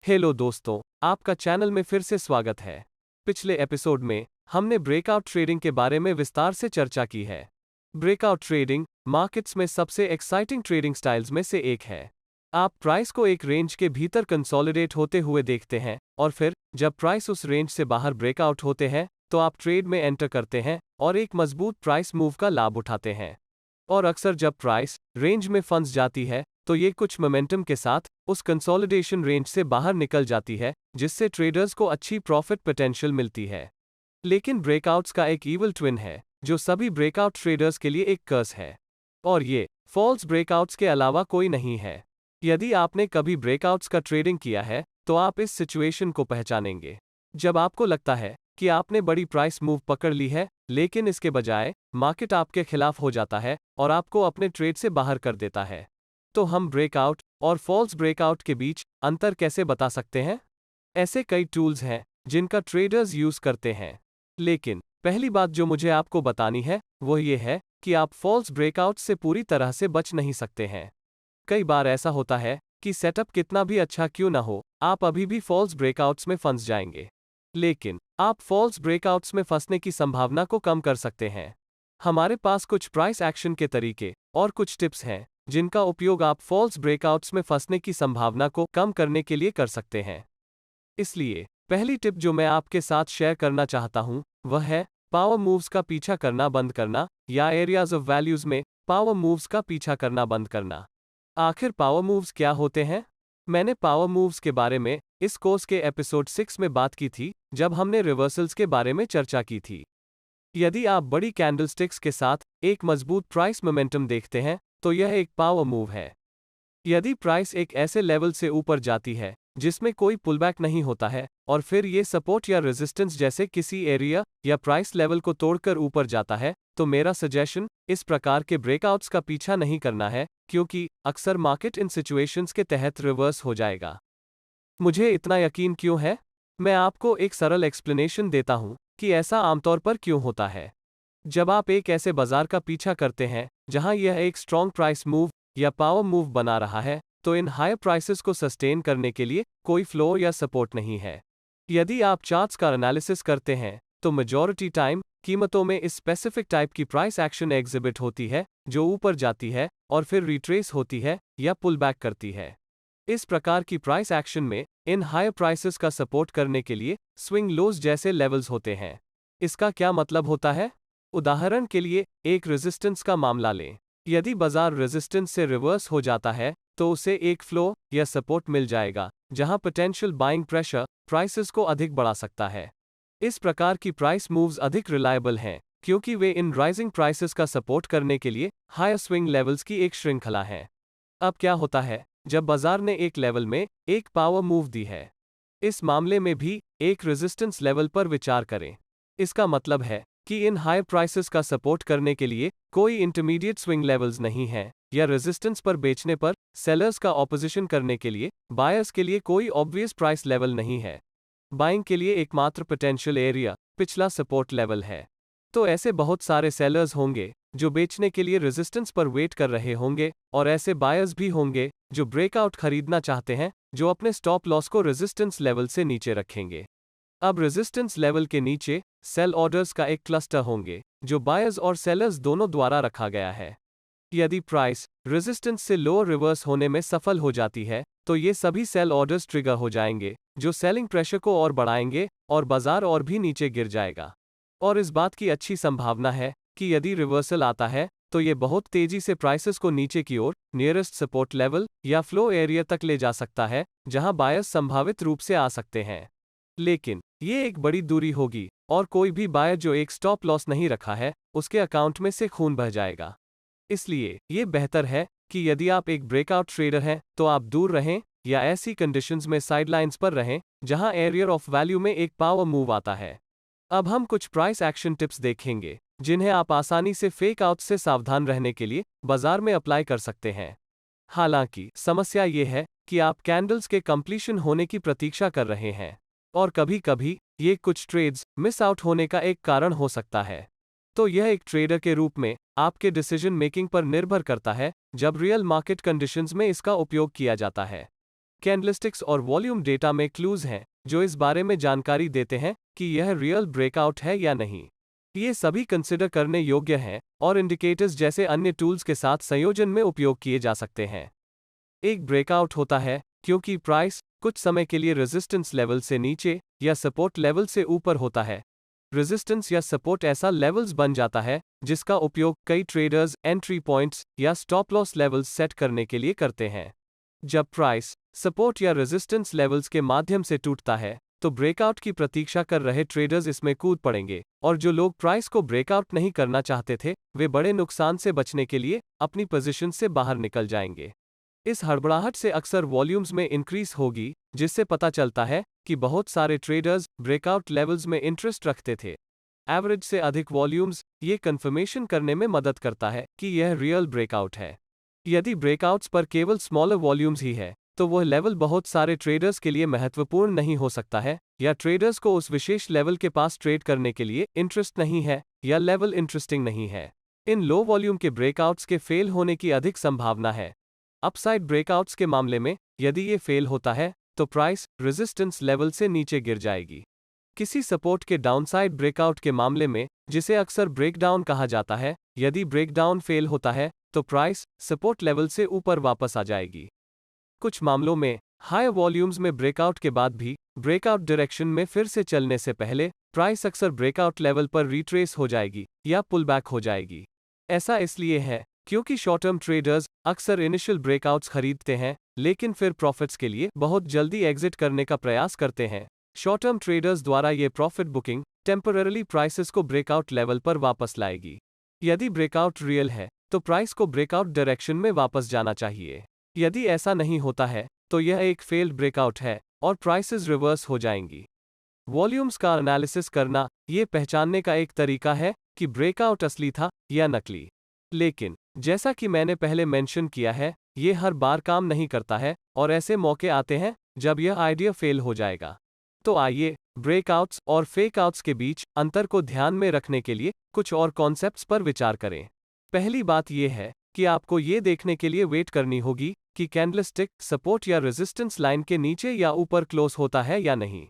Hello दोस्तों, आपका channel में फिर से स्वागत है। पिछले एपिसोड में हमने ब्रेकआउट ट्रेडिंग के बारे में विस्तार से चर्चा की है। ब्रेकआउट ट्रेडिंग मार्केट्स में सबसे एक्साइटिंग ट्रेडिंग स्टाइल्स में से एक है। आप प्राइस को एक रेंज के भीतर कंसोलिडेट होते हुए देखते हैं और फिर जब प्राइस उस रेंज से बाहर ब्रेकआउट होते हैं तो आप ट्रेड में एंटर करते हैं और एक मजबूत प्राइस मूव का लाभ उठाते हैं। और अक्सर जब प्राइस रेंज में फंस जाती है तो ये कुछ मोमेंटम के साथ उस कंसोलिडेशन रेंज से बाहर निकल जाती है, जिससे ट्रेडर्स को अच्छी प्रॉफिट पोटेंशियल मिलती है। लेकिन ब्रेकआउट्स का एक ईवल ट्विन है जो सभी ब्रेकआउट ट्रेडर्स के लिए एक कर्स है, और ये फॉल्स ब्रेकआउट्स के अलावा कोई नहीं है। यदि आपने कभी ब्रेकआउट्स का ट्रेडिंग किया है तो आप इस सिचुएशन को पहचानेंगे जब आपको लगता है कि आपने बड़ी प्राइस मूव पकड़ ली है, लेकिन इसके बजाय मार्केट आपके खिलाफ हो जाता है और आपको अपने ट्रेड से बाहर कर देता है। तो हम ब्रेकआउट और फॉल्स ब्रेकआउट के बीच अंतर कैसे बता सकते हैं? ऐसे कई टूल्स हैं जिनका ट्रेडर्स यूज करते हैं, लेकिन पहली बात जो मुझे आपको बतानी है वो ये है कि आप फॉल्स ब्रेकआउट से पूरी तरह से बच नहीं सकते हैं। कई बार ऐसा होता है कि सेटअप कितना भी अच्छा क्यों ना हो, आप अभी भी फॉल्स ब्रेकआउट्स में फंस जाएंगे। लेकिन आप फॉल्स ब्रेकआउट्स में फंसने की संभावना को कम कर सकते हैं। हमारे पास कुछ प्राइस एक्शन के तरीके और कुछ टिप्स हैं जिनका उपयोग आप फॉल्स ब्रेकआउट्स में फंसने की संभावना को कम करने के लिए कर सकते हैं। इसलिए पहली टिप जो मैं आपके साथ शेयर करना चाहता हूं वह है पावर मूव्स का पीछा करना बंद करना, या एरियाज ऑफ वैल्यूज में पावर मूव्स का पीछा करना बंद करना। आखिर पावर मूव्स क्या होते हैं? मैंने पावर मूव्स के बारे में इस कोर्स के एपिसोड 6 में बात की थी जब हमने रिवर्सल्स के बारे में चर्चा की थी। यदि आप बड़ी कैंडलस्टिक्स के साथ एक मजबूत प्राइस मोमेंटम देखते हैं तो यह एक पावर मूव है। यदि प्राइस एक ऐसे लेवल से ऊपर जाती है जिसमें कोई पुलबैक नहीं होता है और फिर ये सपोर्ट या रेजिस्टेंस जैसे किसी एरिया या प्राइस लेवल को तोड़कर ऊपर जाता है, तो मेरा सजेशन इस प्रकार के ब्रेकआउट्स का पीछा नहीं करना है, क्योंकि अक्सर मार्केट इन सिचुएशंस के तहत रिवर्स हो जाएगा। मुझे इतना यकीन क्यों है? मैं आपको एक सरल एक्सप्लेनेशन देता हूं कि ऐसा आमतौर पर क्यों होता है। जब आप एक ऐसे बाजार का पीछा करते हैं जहां यह एक स्ट्रॉन्ग प्राइस मूव या पावर मूव बना रहा है, तो इन हायर प्राइसेस को सस्टेन करने के लिए कोई फ्लोर या सपोर्ट नहीं है। यदि आप चार्ट्स का एनालिसिस करते हैं तो मेजॉरिटी टाइम कीमतों में इस स्पेसिफिक टाइप की प्राइस एक्शन एग्जिबिट होती है जो ऊपर जाती है और फिर रिट्रेस होती है या पुल बैक करती है। इस प्रकार की प्राइस एक्शन में इन हायर प्राइसेस का सपोर्ट करने के लिए स्विंग लोज जैसे लेवल्स होते हैं। इसका क्या मतलब होता है? उदाहरण के लिए एक रेजिस्टेंस का मामला लें। यदि बाजार रेजिस्टेंस से रिवर्स हो जाता है तो उसे एक फ्लो या सपोर्ट मिल जाएगा जहां पोटेंशियल बाइंग प्रेशर प्राइसेस को अधिक बढ़ा सकता है। इस प्रकार की प्राइस मूव्स अधिक रिलायबल हैं क्योंकि वे इन राइजिंग प्राइसेस का सपोर्ट करने के लिए हायर स्विंग लेवल्स की एक श्रृंखला है। अब क्या होता है जब बाजार ने एक लेवल में एक पावर मूव दी है? इस मामले में भी एक रेजिस्टेंस लेवल पर विचार करें। इसका मतलब है कि इन हाई प्राइसेस का सपोर्ट करने के लिए कोई इंटरमीडिएट स्विंग लेवल्स नहीं है, या रेजिस्टेंस पर बेचने पर सेलर्स का ऑपोजिशन करने के लिए बायर्स के लिए कोई ऑब्वियस प्राइस लेवल नहीं है। बाइंग के लिए एकमात्र पोटेंशियल एरिया पिछला सपोर्ट लेवल है। तो ऐसे बहुत सारे सेलर्स होंगे जो बेचने के लिए रेजिस्टेंस पर वेट कर रहे होंगे, और ऐसे बायर्स भी होंगे जो ब्रेकआउट खरीदना चाहते हैं, जो अपने स्टॉप लॉस को रेजिस्टेंस लेवल से नीचे रखेंगे। अब रेजिस्टेंस लेवल के नीचे सेल ऑर्डर्स का एक क्लस्टर होंगे जो बायर्स और सेलर्स दोनों द्वारा रखा गया है। यदि प्राइस रेजिस्टेंस से लोअर रिवर्स होने में सफल हो जाती है तो ये सभी सेल ऑर्डर्स ट्रिगर हो जाएंगे जो सेलिंग प्रेशर को और बढ़ाएंगे और बाजार और भी नीचे गिर जाएगा। और इस बात की अच्छी संभावना है कि यदि रिवर्सल आता है तो ये बहुत तेजी से प्राइसेस को नीचे की ओर नियरेस्ट सपोर्ट लेवल या फ्लो एरिया तक ले जा सकता है जहां बायर्स संभावित रूप से आ सकते हैं। लेकिन ये एक बड़ी दूरी होगी और कोई भी बायर जो एक स्टॉप लॉस नहीं रखा है उसके अकाउंट में से खून बह जाएगा। इसलिए ये बेहतर है कि यदि आप एक ब्रेकआउट ट्रेडर हैं तो आप दूर रहें या ऐसी कंडीशंस में साइडलाइंस पर रहें जहां एरिया ऑफ वैल्यू में एक पावर मूव आता है। अब हम कुछ प्राइस एक्शन टिप्स देखेंगे जिन्हें आप आसानी से फेक आउट से सावधान रहने के लिए बाजार में अप्लाई कर सकते हैं। हालांकि समस्या ये है कि आप कैंडल्स के कंप्लीशन होने की प्रतीक्षा कर रहे हैं, और कभी कभी ये कुछ ट्रेड्स मिस आउट होने का एक कारण हो सकता है। तो यह एक ट्रेडर के रूप में आपके डिसीजन मेकिंग पर निर्भर करता है जब रियल मार्केट कंडीशंस में इसका उपयोग किया जाता है। कैंडलस्टिक्स और वॉल्यूम डेटा में क्लूज हैं जो इस बारे में जानकारी देते हैं कि यह रियल ब्रेकआउट है या नहीं। ये सभी कंसिडर करने योग्य हैं और इंडिकेटर्स जैसे अन्य टूल्स के साथ संयोजन में उपयोग किए जा सकते हैं। एक ब्रेकआउट होता है क्योंकि प्राइस कुछ समय के लिए रेजिस्टेंस लेवल से नीचे या सपोर्ट लेवल से ऊपर होता है। रेजिस्टेंस या सपोर्ट ऐसा लेवल्स बन जाता है जिसका उपयोग कई ट्रेडर्स एंट्री पॉइंट्स या स्टॉप लॉस लेवल्स सेट करने के लिए करते हैं। जब प्राइस सपोर्ट या रेजिस्टेंस लेवल्स के माध्यम से टूटता है तो ब्रेकआउट की प्रतीक्षा कर रहे ट्रेडर्स इसमें कूद पड़ेंगे, और जो लोग प्राइस को ब्रेकआउट नहीं करना चाहते थे वे बड़े नुकसान से बचने के लिए अपनी पोजीशन से बाहर निकल जाएंगे। इस हड़बड़ाहट से अक्सर वॉल्यूम्स में इंक्रीज होगी, जिससे पता चलता है कि बहुत सारे ट्रेडर्स ब्रेकआउट लेवल्स में इंटरेस्ट रखते थे। एवरेज से अधिक वॉल्यूम्स ये कंफर्मेशन करने में मदद करता है कि यह रियल ब्रेकआउट है। यदि ब्रेकआउट्स पर केवल स्मॉलर वॉल्यूम्स ही है तो वह लेवल बहुत सारे ट्रेडर्स के लिए महत्वपूर्ण नहीं हो सकता है, या ट्रेडर्स को उस विशेष लेवल के पास ट्रेड करने के लिए इंटरेस्ट नहीं है, या लेवल इंटरेस्टिंग नहीं है। इन लो वॉल्यूम के ब्रेकआउट्स के फेल होने की अधिक संभावना है। अपसाइड ब्रेकआउट्स के मामले में यदि ये फेल होता है तो प्राइस रेजिस्टेंस लेवल से नीचे गिर जाएगी। किसी सपोर्ट के डाउनसाइड ब्रेकआउट के मामले में, जिसे अक्सर ब्रेकडाउन कहा जाता है, यदि ब्रेकडाउन फेल होता है तो प्राइस सपोर्ट लेवल से ऊपर वापस आ जाएगी। कुछ मामलों में हाई वॉल्यूम्स में ब्रेकआउट के बाद भी ब्रेकआउट डायरेक्शन में फिर से चलने से पहले प्राइस अक्सर ब्रेकआउट लेवल पर रिट्रेस हो जाएगी या पुल बैक हो जाएगी। ऐसा इसलिए है क्योंकि शॉर्ट टर्म ट्रेडर्स अक्सर इनिशियल ब्रेकआउट्स खरीदते हैं लेकिन फिर प्रॉफिट्स के लिए बहुत जल्दी एग्जिट करने का प्रयास करते हैं। शॉर्ट टर्म ट्रेडर्स द्वारा ये प्रॉफिट बुकिंग टेम्पररी प्राइसेस को ब्रेकआउट लेवल पर वापस लाएगी। यदि ब्रेकआउट रियल है तो प्राइस को ब्रेकआउट डायरेक्शन में वापस जाना चाहिए। यदि ऐसा नहीं होता है तो यह एक फेल्ड ब्रेकआउट है और प्राइसेस रिवर्स हो जाएंगी। वॉल्यूम्स का एनालिसिस करना ये पहचानने का एक तरीका है कि ब्रेकआउट असली था या नकली। लेकिन जैसा कि मैंने पहले मेंशन किया है, ये हर बार काम नहीं करता है और ऐसे मौके आते हैं जब यह आइडिया फेल हो जाएगा। तो आइए ब्रेकआउट्स और फेकआउट्स के बीच अंतर को ध्यान में रखने के लिए कुछ और कॉन्सेप्ट्स पर विचार करें। पहली बात यह है कि आपको ये देखने के लिए वेट करनी होगी कि कैंडलस्टिक सपोर्ट या रेजिस्टेंस लाइन के नीचे या ऊपर क्लोज होता है या नहीं।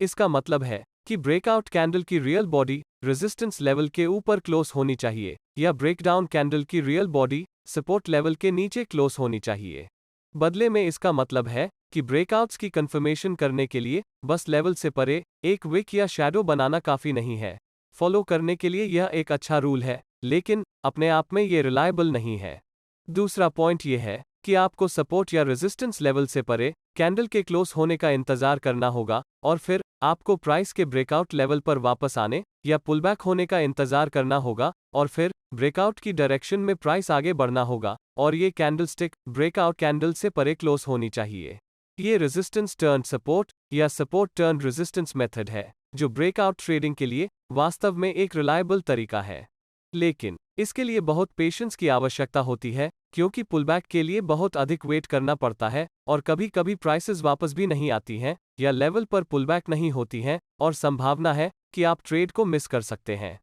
इसका मतलब है कि ब्रेकआउट कैंडल की रियल बॉडी रेजिस्टेंस लेवल के ऊपर क्लोज होनी चाहिए या ब्रेकडाउन कैंडल की रियल बॉडी सपोर्ट लेवल के नीचे क्लोज होनी चाहिए। बदले में इसका मतलब है कि ब्रेकआउट्स की कंफर्मेशन करने के लिए बस लेवल से परे एक विक या शैडो बनाना काफी नहीं है। फॉलो करने के लिए यह एक अच्छा रूल है, लेकिन अपने आप में यह रिलायबल नहीं है। दूसरा पॉइंट यह है कि आपको सपोर्ट या रेजिस्टेंस लेवल से परे कैंडल के क्लोज होने का इंतजार करना होगा और फिर आपको प्राइस के ब्रेकआउट लेवल पर वापस आने या पुलबैक होने का इंतजार करना होगा और फिर ब्रेकआउट की डायरेक्शन में प्राइस आगे बढ़ना होगा और ये कैंडलस्टिक ब्रेकआउट कैंडल से परे क्लोज होनी चाहिए। ये रेजिस्टेंस टर्न सपोर्ट या सपोर्ट टर्न रेजिस्टेंस मेथड है जो ब्रेकआउट ट्रेडिंग के लिए वास्तव में एक रिलायबल तरीका है, लेकिन इसके लिए बहुत पेशेंस की आवश्यकता होती है क्योंकि पुलबैक के लिए बहुत अधिक वेट करना पड़ता है और कभी कभी प्राइसेस वापस भी नहीं आती हैं या लेवल पर पुलबैक नहीं होती हैं और संभावना है कि आप ट्रेड को मिस कर सकते हैं।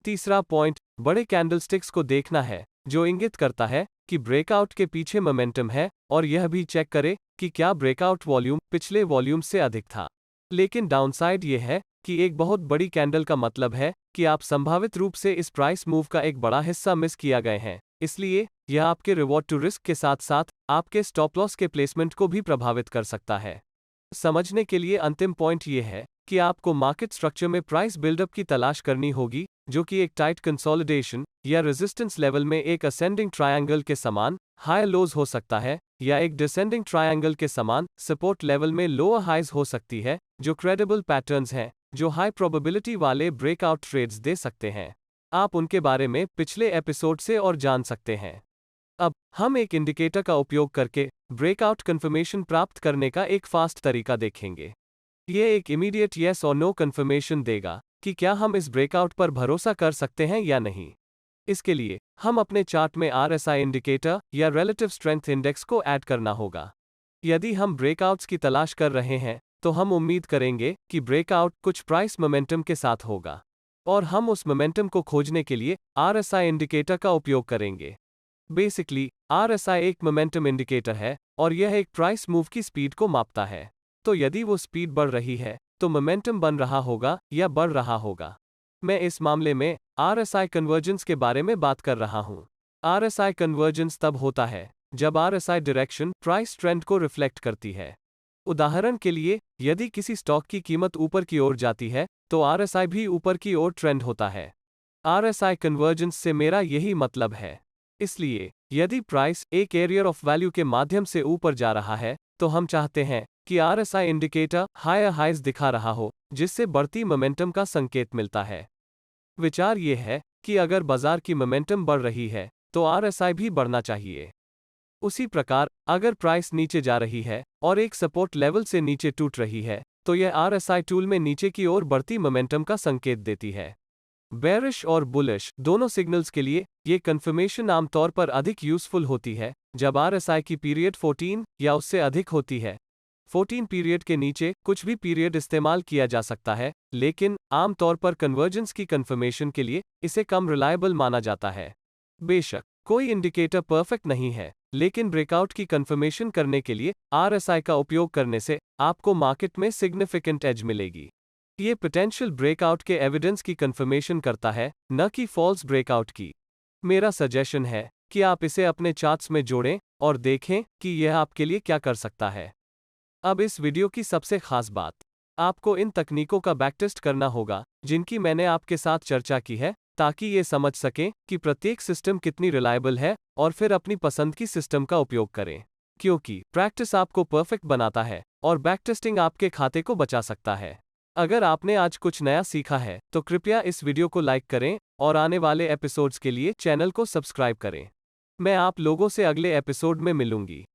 तीसरा पॉइंट बड़े कैंडलस्टिक्स को देखना है जो इंगित करता है कि ब्रेकआउट के पीछे मोमेंटम है, और यह भी चेक करें कि क्या ब्रेकआउट वॉल्यूम पिछले वॉल्यूम से अधिक था। लेकिन डाउनसाइड यह है कि एक बहुत बड़ी कैंडल का मतलब है कि आप संभावित रूप से इस प्राइस मूव का एक बड़ा हिस्सा मिस किया गए हैं, इसलिए यह आपके रिवॉर्ड टू रिस्क के साथ साथ आपके स्टॉप लॉस के प्लेसमेंट को भी प्रभावित कर सकता है। समझने के लिए अंतिम पॉइंट यह है कि आपको मार्केट स्ट्रक्चर में प्राइस बिल्डअप की तलाश करनी होगी जो कि एक टाइट कंसोलिडेशन या रेजिस्टेंस लेवल में एक असेंडिंग ट्रायंगल के समान हाई लोज हो सकता है या एक डिसेंडिंग ट्रायंगल के समान सपोर्ट लेवल में लोअर हाइज हो सकती है, जो क्रेडिबल पैटर्न्स हैं जो हाई प्रोबेबिलिटी वाले ब्रेकआउट ट्रेड्स दे सकते हैं। आप उनके बारे में पिछले एपिसोड से और जान सकते हैं। अब हम एक इंडिकेटर का उपयोग करके ब्रेकआउट कंफर्मेशन प्राप्त करने का एक फास्ट तरीका देखेंगे। यह एक इमीडिएट येस और नो कंफर्मेशन देगा कि क्या हम इस ब्रेकआउट पर भरोसा कर सकते हैं या नहीं। इसके लिए हम अपने चार्ट में RSI इंडिकेटर या रिलेटिव स्ट्रेंथ इंडेक्स को ऐड करना होगा। यदि हम ब्रेकआउट्स की तलाश कर रहे हैं तो हम उम्मीद करेंगे कि ब्रेकआउट कुछ प्राइस मोमेंटम के साथ होगा और हम उस मोमेंटम को खोजने के लिए RSI इंडिकेटर का उपयोग करेंगे। बेसिकली RSI एक मोमेंटम इंडिकेटर है और यह एक प्राइस मूव की स्पीड को मापता है। तो यदि वो स्पीड बढ़ रही है, तो मोमेंटम बन रहा होगा या बढ़ रहा होगा। मैं इस मामले में RSI कन्वर्जेंस के बारे में बात कर रहा हूं। RSI कन्वर्जेंस तब होता है जब RSI डायरेक्शन प्राइस ट्रेंड को रिफ्लेक्ट करती है। उदाहरण के लिए, यदि किसी स्टॉक की कीमत ऊपर की ओर जाती है, तो RSI भी ऊपर की ओर ट्रेंड होता है। RSI कन्वर्जेंस से मेरा यही मतलब है। इसलिए, यदि प्राइस एक एरियर ऑफ वैल्यू के माध्यम से ऊपर जा रहा है, तो हम चाहते हैं कि RSI इंडिकेटर हायर हाइज दिखा रहा हो, जिससे बढ़ती मोमेंटम का संकेत मिलता है। विचार यह है कि अगर बाजार की मोमेंटम बढ़ रही है, तो RSI भी बढ़ना चाहिए। उसी प्रकार, अगर प्राइस नीचे जा रही है और एक सपोर्ट लेवल से नीचे टूट रही है, तो यह RSI टूल में नीचे की ओर बढ़ती मोमेंटम का संकेत देती है। बेरिश और बुलिश दोनों सिग्नल्स के लिए ये कंफर्मेशन आमतौर पर अधिक यूजफुल होती है जब RSI की पीरियड 14 या उससे अधिक होती है। 14 पीरियड के नीचे कुछ भी पीरियड इस्तेमाल किया जा सकता है, लेकिन आमतौर पर कन्वर्जेंस की कंफर्मेशन के लिए इसे कम रिलायबल माना जाता है। बेशक, कोई इंडिकेटर परफेक्ट नहीं है, लेकिन ब्रेकआउट की कंफर्मेशन करने के लिए RSI का उपयोग करने से आपको मार्केट में सिग्निफिकेंट एज मिलेगी। ये पोटेंशियल ब्रेकआउट के एविडेंस की कंफर्मेशन करता है, न कि फॉल्स ब्रेकआउट की। मेरा सजेशन है कि आप इसे अपने चार्ट्स में जोड़ें और देखें कि यह आपके लिए क्या कर सकता है। अब इस वीडियो की सबसे खास बात, आपको इन तकनीकों का बैकटेस्ट करना होगा जिनकी मैंने आपके साथ चर्चा की है, ताकि ये समझ सकें कि प्रत्येक सिस्टम कितनी रिलायबल है और फिर अपनी पसंद की सिस्टम का उपयोग करें। क्योंकि प्रैक्टिस आपको परफेक्ट बनाता है और बैकटेस्टिंग आपके खाते को बचा सकता है। अगर आपने आज कुछ नया सीखा है, तो कृपया इस वीडियो को लाइक करें और आने वाले एपिसोड्स के लिए चैनल को सब्सक्राइब करें। मैं आप लोगों से अगले एपिसोड में मिलूंगी।